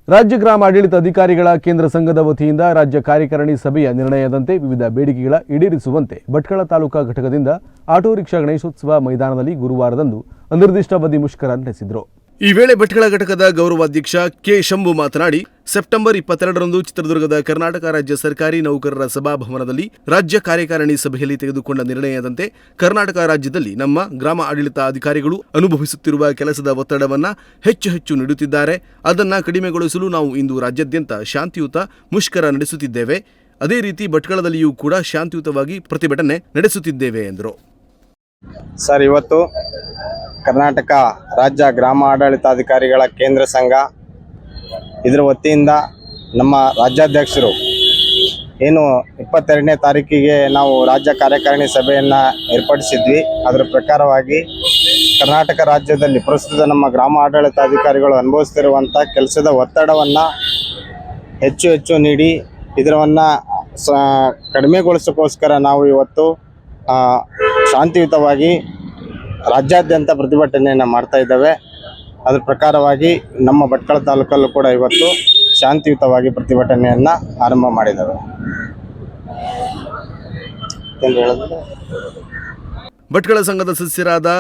ರಾಜ್ಯ ಗ್ರಾಮ ಆಡಳಿತ ಅಧಿಕಾರಿಗಳ ಕೇಂದ್ರ ಸಂಘದ ವತಿಯಿಂದ ರಾಜ್ಯ ಕಾರ್ಯಕಾರಿಣಿ ಸಭೆಯ ನಿರ್ಣಯದಂತೆ ವಿವಿಧ ಬೇಡಿಕೆಗಳ ಈಡೇರಿಸುವಂತೆ ಭಟ್ಕಳ ತಾಲೂಕಾ ಘಟಕದಿಂದ ಆಟೋ ರಿಕ್ಷಾ ಗಣೇಶೋತ್ಸವ ಮೈದಾನದಲ್ಲಿ ಗುರುವಾರದಂದು ಅನಿರ್ದಿಷ್ಟಾವಧಿ ಮುಷ್ಕರ ನಡೆಸಿದರು. ಈ ವೇಳೆ ಭಟ್ಕಳ ಘಟಕದ ಗೌರವಾಧ್ಯಕ್ಷ ಕೆ ಶಂಭು ಮಾತನಾಡಿ, ಸೆಪ್ಟೆಂಬರ್ 22ರಂದು ಚಿತ್ರದುರ್ಗದ ಕರ್ನಾಟಕ ರಾಜ್ಯ ಸರ್ಕಾರಿ ನೌಕರರ ಸಭಾಭವನದಲ್ಲಿ ರಾಜ್ಯ ಕಾರ್ಯಕಾರಿಣಿ ಸಭೆಯಲ್ಲಿ ತೆಗೆದುಕೊಂಡ ನಿರ್ಣಯದಂತೆ ಕರ್ನಾಟಕ ರಾಜ್ಯದಲ್ಲಿ ನಮ್ಮ ಗ್ರಾಮ ಆಡಳಿತ ಅಧಿಕಾರಿಗಳು ಅನುಭವಿಸುತ್ತಿರುವ ಕೆಲಸದ ಒತ್ತಡವನ್ನು ಹೆಚ್ಚು ನೀಡುತ್ತಿದ್ದಾರೆ. ಅದನ್ನು ಕಡಿಮೆಗೊಳಿಸಲು ನಾವು ಇಂದು ರಾಜ್ಯಾದ್ಯಂತ ಶಾಂತಿಯುತ ಮುಷ್ಕರ ನಡೆಸುತ್ತಿದ್ದೇವೆ. ಅದೇ ರೀತಿ ಭಟ್ಕಳದಲ್ಲಿಯೂ ಕೂಡ ಶಾಂತಿಯುತವಾಗಿ ಪ್ರತಿಭಟನೆ ನಡೆಸುತ್ತಿದ್ದೇವೆ ಎಂದರು. ಸರ್, ಇವತ್ತು ಕರ್ನಾಟಕ ರಾಜ್ಯ ಗ್ರಾಮ ಆಡಳಿತಾಧಿಕಾರಿಗಳ ಕೇಂದ್ರ ಸಂಘ ಇದರ ವತಿಯಿಂದ ನಮ್ಮ ರಾಜ್ಯಾಧ್ಯಕ್ಷರು ಏನು 22ನೇ ತಾರೀಕಿಗೆ ನಾವು ರಾಜ್ಯ ಕಾರ್ಯಕಾರಿಣಿ ಸಭೆಯನ್ನು ಏರ್ಪಡಿಸಿದ್ವಿ. ಅದರ ಪ್ರಕಾರವಾಗಿ ಕರ್ನಾಟಕ ರಾಜ್ಯದಲ್ಲಿ ಪ್ರಸ್ತುತ ನಮ್ಮ ಗ್ರಾಮ ಆಡಳಿತಾಧಿಕಾರಿಗಳು ಅನುಭವಿಸ್ತಿರುವಂಥ ಕೆಲಸದ ಒತ್ತಡವನ್ನು ಹೆಚ್ಚು ನೀಡಿ ಇದರನ್ನು ಕಡಿಮೆಗೊಳಿಸೋಕ್ಕೋಸ್ಕರ ನಾವು ಇವತ್ತು ಶಾಂತಿಯುತವಾಗಿ ರಾಜ್ಯಾದ್ಯಂತ ಪ್ರತಿಭಟನೆಯನ್ನು ಮಾಡ್ತಾ ಇದ್ದೇವೆ. ಅದರ ಪ್ರಕಾರವಾಗಿ ನಮ್ಮ ಭಟ್ಕಳ ತಾಲೂಕಲ್ಲೂ ಕೂಡ ಇವತ್ತು ಶಾಂತಿಯುತವಾಗಿ ಪ್ರತಿಭಟನೆಯನ್ನು ಆರಂಭ ಮಾಡಿದ್ದೇವೆ. ಭಟ್ಕಳ ಸಂಘದ ಸದಸ್ಯರಾದ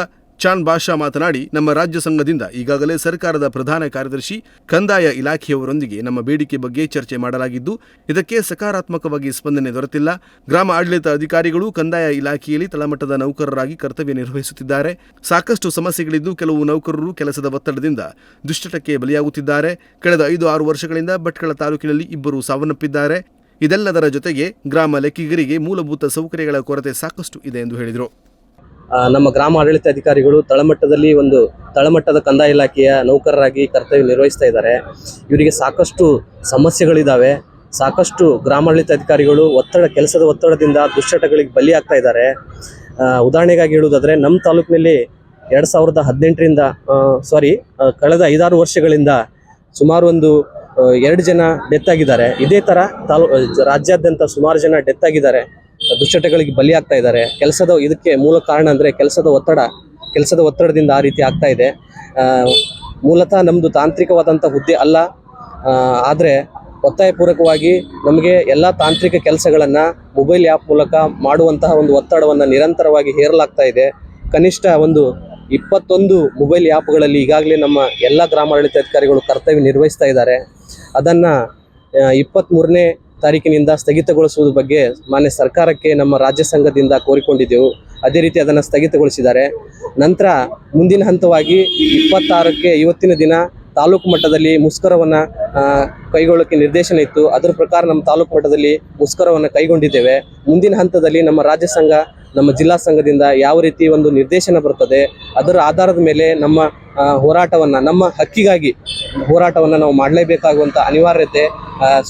ಚಾನ್ ಬಾಷಾ ಮಾತನಾಡಿ, ನಮ್ಮ ರಾಜ್ಯ ಸಂಘದಿಂದ ಈಗಾಗಲೇ ಸರ್ಕಾರದ ಪ್ರಧಾನ ಕಾರ್ಯದರ್ಶಿ ಕಂದಾಯ ಇಲಾಖೆಯವರೊಂದಿಗೆ ನಮ್ಮ ಬೇಡಿಕೆ ಬಗ್ಗೆ ಚರ್ಚೆ ಮಾಡಲಾಗಿದ್ದು, ಇದಕ್ಕೆ ಸಕಾರಾತ್ಮಕವಾಗಿ ಸ್ಪಂದನೆ ದೊರೆತಿಲ್ಲ. ಗ್ರಾಮ ಆಡಳಿತ ಅಧಿಕಾರಿಗಳು ಕಂದಾಯ ಇಲಾಖೆಯಲ್ಲಿ ತಳಮಟ್ಟದ ನೌಕರರಾಗಿ ಕರ್ತವ್ಯ ನಿರ್ವಹಿಸುತ್ತಿದ್ದಾರೆ. ಸಾಕಷ್ಟು ಸಮಸ್ಯೆಗಳಿದ್ದು ಕೆಲವು ನೌಕರರು ಕೆಲಸದ ಒತ್ತಡದಿಂದ ದುಶ್ಚಟಕ್ಕೆ ಬಲಿಯಾಗುತ್ತಿದ್ದಾರೆ. ಕಳೆದ 5-6 ವರ್ಷಗಳಿಂದ ಭಟ್ಕಳ ತಾಲೂಕಿನಲ್ಲಿ 2 ಸಾವನ್ನಪ್ಪಿದ್ದಾರೆ. ಇದೆಲ್ಲದರ ಜೊತೆಗೆ ಗ್ರಾಮ ಲೆಕ್ಕಿಗರಿಗೆ ಮೂಲಭೂತ ಸೌಕರ್ಯಗಳ ಕೊರತೆ ಸಾಕಷ್ಟು ಇದೆ ಎಂದು ಹೇಳಿದರು. ನಮ್ಮ ಗ್ರಾಮ ಆಡಳಿತಾಧಿಕಾರಿಗಳು ತಳಮಟ್ಟದ ಕಂದಾಯ ಇಲಾಖೆಯ ನೌಕರರಾಗಿ ಕರ್ತವ್ಯ ನಿರ್ವಹಿಸ್ತಾ ಇದ್ದಾರೆ. ಇವರಿಗೆ ಸಾಕಷ್ಟು ಸಮಸ್ಯೆಗಳಿದ್ದಾವೆ. ಸಾಕಷ್ಟು ಗ್ರಾಮಾಡಳಿತಾಧಿಕಾರಿಗಳು ಕೆಲಸದ ಒತ್ತಡದಿಂದ ದುಶ್ಚಟಗಳಿಗೆ ಬಲಿಯಾಗ್ತಾ ಇದ್ದಾರೆ. ಉದಾಹರಣೆಗಾಗಿ ಹೇಳುವುದಾದರೆ, ನಮ್ಮ ತಾಲೂಕಿನಲ್ಲಿ 2018ರಿಂದ ಕಳೆದ 5-6 ವರ್ಷಗಳಿಂದ ಸುಮಾರು 2 ಜನ ಡೆತ್ ಆಗಿದ್ದಾರೆ. ಇದೇ ಥರ ರಾಜ್ಯಾದ್ಯಂತ ಸುಮಾರು ಜನ ಡೆತ್ ಆಗಿದ್ದಾರೆ, ದುಶ್ಚಟಗಳಿಗೆ ಬಲಿಯಾಗ್ತಾ ಇದ್ದಾರೆ. ಇದಕ್ಕೆ ಮೂಲ ಕಾರಣ ಅಂದರೆ ಕೆಲಸದ ಒತ್ತಡದಿಂದ ಆ ರೀತಿ ಆಗ್ತಾ ಇದೆ. ಮೂಲತಃ ನಮ್ಮದು ತಾಂತ್ರಿಕವಾದಂಥ ಹುದ್ದೆ ಅಲ್ಲ, ಆದರೆ ಒತ್ತಾಯಪೂರ್ವಕವಾಗಿ ನಮಗೆ ಎಲ್ಲ ತಾಂತ್ರಿಕ ಕೆಲಸಗಳನ್ನು ಮೊಬೈಲ್ ಆ್ಯಪ್ ಮೂಲಕ ಮಾಡುವಂತಹ ಒಂದು ಒತ್ತಡವನ್ನು ನಿರಂತರವಾಗಿ ಹೇರಲಾಗ್ತಾ ಇದೆ. ಕನಿಷ್ಠ 21 ಮೊಬೈಲ್ ಆ್ಯಪ್ಗಳಲ್ಲಿ ಈಗಾಗಲೇ ನಮ್ಮ ಎಲ್ಲ ಗ್ರಾಮಾಡಳಿತಾಧಿಕಾರಿಗಳು ಕರ್ತವ್ಯ ನಿರ್ವಹಿಸ್ತಾ ಇದ್ದಾರೆ. ಅದನ್ನು 23ನೇ ತಾರೀಕಿನಿಂದ ಸ್ಥಗಿತಗೊಳಿಸುವ ಬಗ್ಗೆ ಮಾನ್ಯ ಸರ್ಕಾರಕ್ಕೆ ನಮ್ಮ ರಾಜ್ಯ ಸಂಘದಿಂದ ಕೋರಿಕೊಂಡಿದ್ದೆವು. ಅದೇ ರೀತಿ ಅದನ್ನು ಸ್ಥಗಿತಗೊಳಿಸಿದ್ದಾರೆ. ನಂತರ ಮುಂದಿನ ಹಂತವಾಗಿ 26ಕ್ಕೆ ಇವತ್ತಿನ ದಿನ ತಾಲೂಕು ಮಟ್ಟದಲ್ಲಿ ಮುಷ್ಕರವನ್ನು ಕೈಗೊಳ್ಳೋಕ್ಕೆ ನಿರ್ದೇಶನ ಇತ್ತು. ಅದರ ಪ್ರಕಾರ ನಮ್ಮ ತಾಲೂಕು ಮಟ್ಟದಲ್ಲಿ ಮುಷ್ಕರವನ್ನು ಕೈಗೊಂಡಿದ್ದೇವೆ. ಮುಂದಿನ ಹಂತದಲ್ಲಿ ನಮ್ಮ ರಾಜ್ಯ ಸಂಘ, ನಮ್ಮ ಜಿಲ್ಲಾ ಸಂಘದಿಂದ ಯಾವ ರೀತಿ ಒಂದು ನಿರ್ದೇಶನ ಬರ್ತದೆ, ಅದರ ಆಧಾರದ ಮೇಲೆ ನಮ್ಮ ಹೋರಾಟವನ್ನು, ನಮ್ಮ ಹಕ್ಕಿಗಾಗಿ ಹೋರಾಟವನ್ನು ನಾವು ಮಾಡಲೇಬೇಕಾಗುವಂಥ ಅನಿವಾರ್ಯತೆ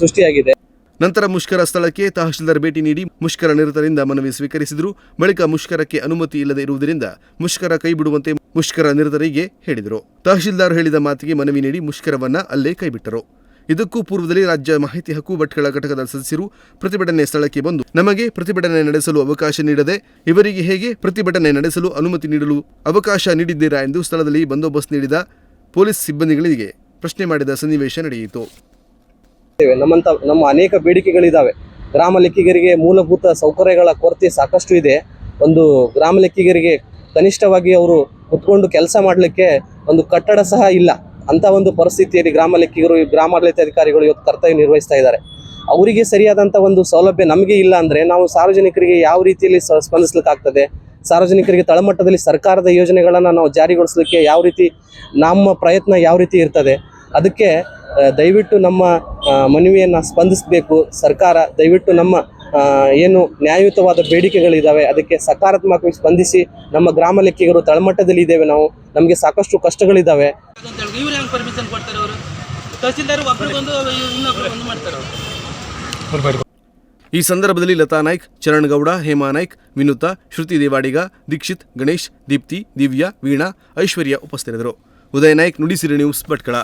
ಸೃಷ್ಟಿಯಾಗಿದೆ. ನಂತರ ಮುಷ್ಕರ ಸ್ಥಳಕ್ಕೆ ತಹಶೀಲ್ದಾರ್ ಭೇಟಿ ನೀಡಿ ಮುಷ್ಕರ ನಿರತರಿಂದ ಮನವಿ ಸ್ವೀಕರಿಸಿದರು. ಬಳಿಕ ಮುಷ್ಕರಕ್ಕೆ ಅನುಮತಿ ಇಲ್ಲದೆ ಇರುವುದರಿಂದ ಮುಷ್ಕರ ಕೈಬಿಡುವಂತೆ ಮುಷ್ಕರ ನಿರತರಿಗೆ ಹೇಳಿದರು. ತಹಶೀಲ್ದಾರ್ ಹೇಳಿದ ಮಾತಿಗೆ ಮನವಿ ನೀಡಿ ಮುಷ್ಕರವನ್ನ ಅಲ್ಲೇ ಕೈಬಿಟ್ಟರು. ಇದಕ್ಕೂ ಪೂರ್ವದಲ್ಲಿ ರಾಜ್ಯ ಮಾಹಿತಿ ಹಕ್ಕು ಭಟ್ಕಳ ಘಟಕದ ಸದಸ್ಯರು ಪ್ರತಿಭಟನೆ ಸ್ಥಳಕ್ಕೆ ಬಂದು ನಮಗೆ ಪ್ರತಿಭಟನೆ ನಡೆಸಲು ಅವಕಾಶ ನೀಡದೆ ಇವರಿಗೆ ಹೇಗೆ ಪ್ರತಿಭಟನೆ ನಡೆಸಲು ಅನುಮತಿ ನೀಡಲು ಅವಕಾಶ ನೀಡಿದ್ದೀರಾ ಎಂದು ಸ್ಥಳದಲ್ಲಿ ಬಂದೋಬಸ್ತ್ ನೀಡಿದ ಪೊಲೀಸ್ ಸಿಬ್ಬಂದಿಗಳಿಗೆ ಪ್ರಶ್ನೆ ಮಾಡಿದ ಸನ್ನಿವೇಶ ನಡೆಯಿತು. ನಮ್ಮ ಅನೇಕ ಬೇಡಿಕೆಗಳಿದ್ದಾವೆ. ಗ್ರಾಮ ಲೆಕ್ಕಿಗರಿಗೆ ಮೂಲಭೂತ ಸೌಕರ್ಯಗಳ ಕೊರತೆ ಸಾಕಷ್ಟು ಇದೆ. ಒಂದು ಗ್ರಾಮ ಲೆಕ್ಕಿಗರಿಗೆ ಕನಿಷ್ಠವಾಗಿ ಅವರು ಕುತ್ಕೊಂಡು ಕೆಲಸ ಮಾಡಲಿಕ್ಕೆ ಒಂದು ಕಟ್ಟಡ ಸಹ ಇಲ್ಲ. ಅಂಥ ಒಂದು ಪರಿಸ್ಥಿತಿಯಲ್ಲಿ ಗ್ರಾಮ ಲೆಕ್ಕಿಗರು, ಗ್ರಾಮಾಡಳಿತಾಧಿಕಾರಿಗಳು ಇವತ್ತು ಕರ್ತವ್ಯ ನಿರ್ವಹಿಸ್ತಾ ಇದ್ದಾರೆ. ಅವರಿಗೆ ಸರಿಯಾದಂಥ ಒಂದು ಸೌಲಭ್ಯ ನಮಗೆ ಇಲ್ಲ ಅಂದರೆ ನಾವು ಸಾರ್ವಜನಿಕರಿಗೆ ಯಾವ ರೀತಿಯಲ್ಲಿ ಸ್ಪಂದಿಸಲಿಕ್ಕಾಗ್ತದೆ? ಸಾರ್ವಜನಿಕರಿಗೆ ತಳಮಟ್ಟದಲ್ಲಿ ಸರ್ಕಾರದ ಯೋಜನೆಗಳನ್ನು ನಾವು ಜಾರಿಗೊಳಿಸಲಿಕ್ಕೆ ಯಾವ ರೀತಿ ನಮ್ಮ ಪ್ರಯತ್ನ ಯಾವ ರೀತಿ ಇರ್ತದೆ? ಅದಕ್ಕೆ ದಯವಿಟ್ಟು ನಮ್ಮ ಮನವಿಯನ್ನು ಸ್ಪಂದಿಸಬೇಕು ಸರ್ಕಾರ. ದಯವಿಟ್ಟು ನಮ್ಮ ಏನು ನ್ಯಾಯಯುತವಾದ ಬೇಡಿಕೆಗಳಿದ್ದಾವೆ ಅದಕ್ಕೆ ಸಕಾರಾತ್ಮಕವಾಗಿ ಸ್ಪಂದಿಸಿ. ನಮ್ಮ ಗ್ರಾಮ ಲೆಕ್ಕಿಗರು ತಳಮಟ್ಟದಲ್ಲಿ ಇದ್ದೇವೆ, ನಮಗೆ ಸಾಕಷ್ಟು ಕಷ್ಟಗಳಿದ್ದಾವೆ. ಈ ಸಂದರ್ಭದಲ್ಲಿ ಲತಾ ನಾಯ್ಕ್, ಚರಣ್ ಗೌಡ, ಹೇಮಾ ನಾಯ್ಕ್, ವಿನುತಾ, ಶ್ರುತಿ ದೇವಾಡಿಗ, ದೀಕ್ಷಿತ್, ಗಣೇಶ್, ದೀಪ್ತಿ, ದಿವ್ಯಾ, ವೀಣಾ, ಐಶ್ವರ್ಯ ಉಪಸ್ಥಿತರಿದ್ದರು. ಉದಯ ನಾಯ್ಕ್, ನುಡಿಸಿರಿ ನ್ಯೂಸ್, ಭಟ್ಕಳ.